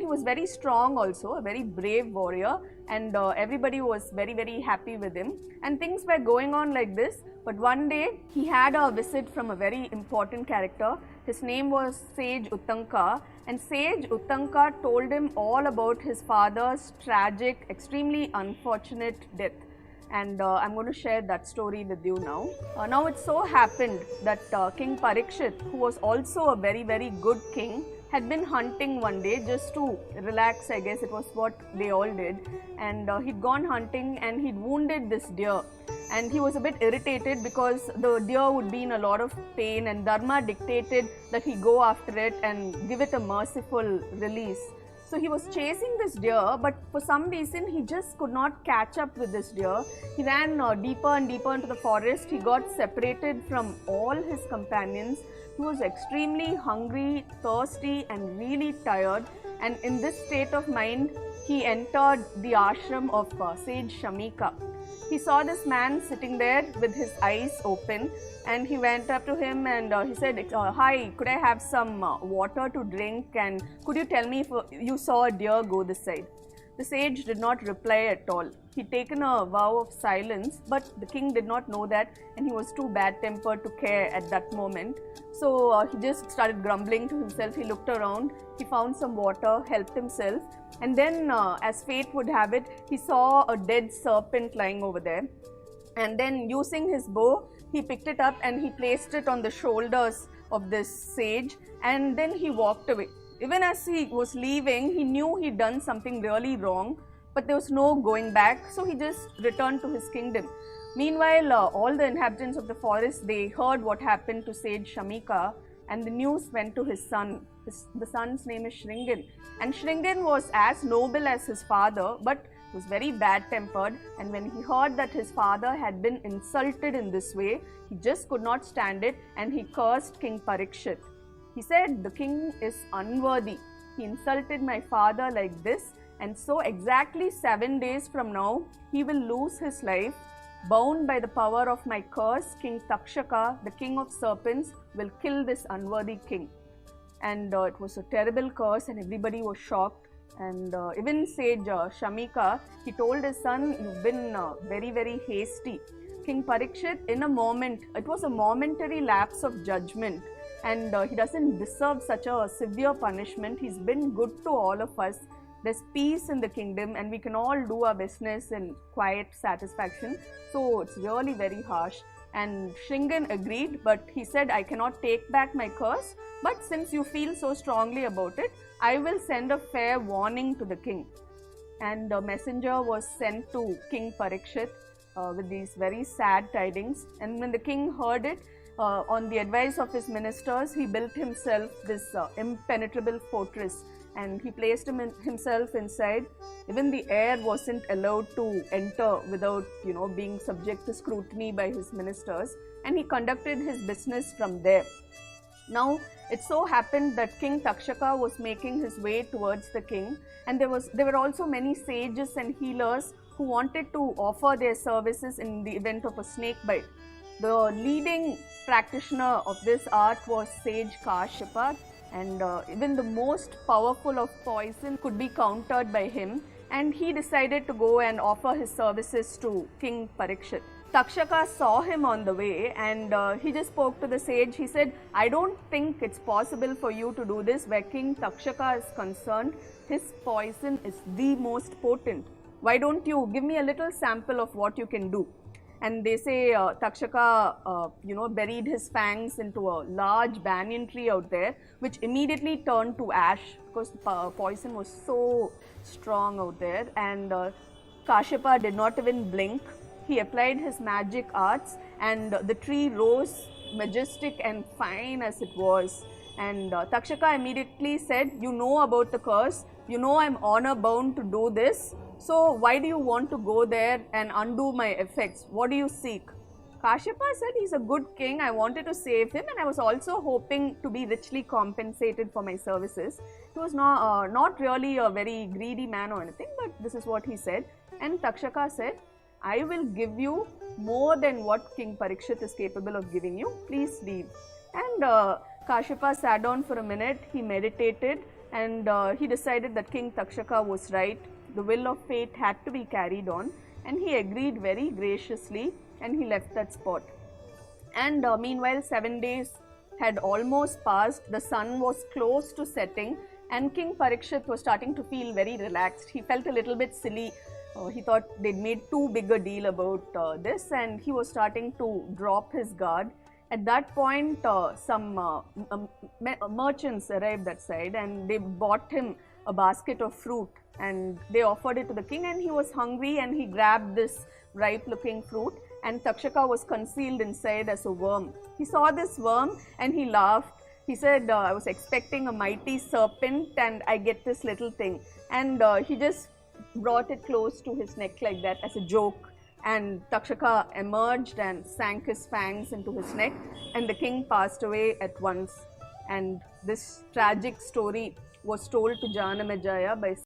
was very strong also, a very brave warrior, and everybody was very happy with him. And things were going on like this, but one day he had a visit from a very important character. His name was Sage Uttanka, and Sage Uttanka told him all about his father's tragic, extremely unfortunate death. And I'm going to share that story with you now. Now it so happened that King Parikshit, who was also a very good king, had been hunting one day just to relax. I guess it was what they all did, and he'd gone hunting and he'd wounded this deer, and he was a bit irritated because the deer would be in a lot of pain, and Dharma dictated that he go after it and give it a merciful release. So he was chasing this deer, but for some reason he just could not catch up with this deer. He ran deeper and deeper into the forest. He got separated from all his companions. He was extremely hungry, thirsty and really tired, and in this state of mind he entered the ashram of Sage Shamika. He saw this man sitting there with his eyes open, and he went up to him and he said, "Hi, could I have some water to drink, and could you tell me if you saw a deer go this side?" The sage did not reply at all. He'd taken a vow of silence, but the king did not know that, and he was too bad-tempered to care at that moment. So he just started grumbling to himself. He looked around, he found some water, helped himself, and then as fate would have it, he saw a dead serpent lying over there. And then using his bow, he picked it up and he placed it on the shoulders of this sage, and then he walked away. Even as he was leaving, he knew he'd done something really wrong, but there was no going back, so he just returned to his kingdom. Meanwhile, all the inhabitants of the forest, they heard what happened to Sage Shamika, and the news went to his son. The son's name is Shringan, and Shringan was as noble as his father, but was very bad-tempered, and when he heard that his father had been insulted in this way, he just could not stand it, and he cursed King Parikshit. He said, "The king is unworthy. He insulted my father like this, and so exactly 7 days from now, he will lose his life. Bound by the power of my curse, King Takshaka, the king of serpents, will kill this unworthy king." And it was a terrible curse, and everybody was shocked. And even Sage Shamika, he told his son, "You've been very hasty." King Parikshit, in a moment, it was a momentary lapse of judgment, and he doesn't deserve such a severe punishment. He's been good to all of us. There's peace in the kingdom, and we can all do our business in quiet satisfaction. So it's really very harsh. And Shringan agreed, but he said, "I cannot take back my curse, but since you feel so strongly about it, I will send a fair warning to the king." And a messenger was sent to King Parikshit with these very sad tidings. And when the king heard it, on the advice of his ministers, he built himself this impenetrable fortress, and he placed himself inside. Even the air wasn't allowed to enter without, being subject to scrutiny by his ministers, and he conducted his business from there. Now, it so happened that King Takshaka was making his way towards the king, and there were also many sages and healers who wanted to offer their services in the event of a snake bite. The leading practitioner of this art was Sage Kashyapa, and even the most powerful of poison could be countered by him, and he decided to go and offer his services to King Parikshit. Takshaka saw him on the way, and he just spoke to the sage. He said, "I don't think it's possible for you to do this. Where King Takshaka is concerned, his poison is the most potent. Why don't you give me a little sample of what you can do?" And they say Takshaka, buried his fangs into a large banyan tree out there, which immediately turned to ash because the poison was so strong out there. And Kashyapa did not even blink. He applied his magic arts, and the tree rose majestic and fine as it was. And Takshaka immediately said, "You know about the curse. You know I'm honor bound to do this. So why do you want to go there and undo my effects? What do you seek?" Kashyapa said, "He's a good king. I wanted to save him, and I was also hoping to be richly compensated for my services." He was not really a very greedy man or anything, but this is what he said. And Takshaka said, "I will give you more than what King Parikshit is capable of giving you. Please leave." And Kashyapa sat down for a minute. He meditated, and he decided that King Takshaka was right. The will of fate had to be carried on, and he agreed very graciously, and he left that spot. And meanwhile, 7 days had almost passed. The sun was close to setting, and King Parikshit was starting to feel very relaxed. He felt a little bit silly. He thought they'd made too big a deal about this, and he was starting to drop his guard. At that point, some merchants arrived that side, and they bought him a basket of fruit, and they offered it to the king, and he was hungry, and he grabbed this ripe looking fruit, and Takshaka was concealed inside as a worm. He saw this worm and he laughed. He said, I was expecting a mighty serpent and I get this little thing. And he just brought it close to his neck like that as a joke. And Takshaka emerged and sank his fangs into his neck, and the king passed away at once. And this tragic story was told to Janamejaya by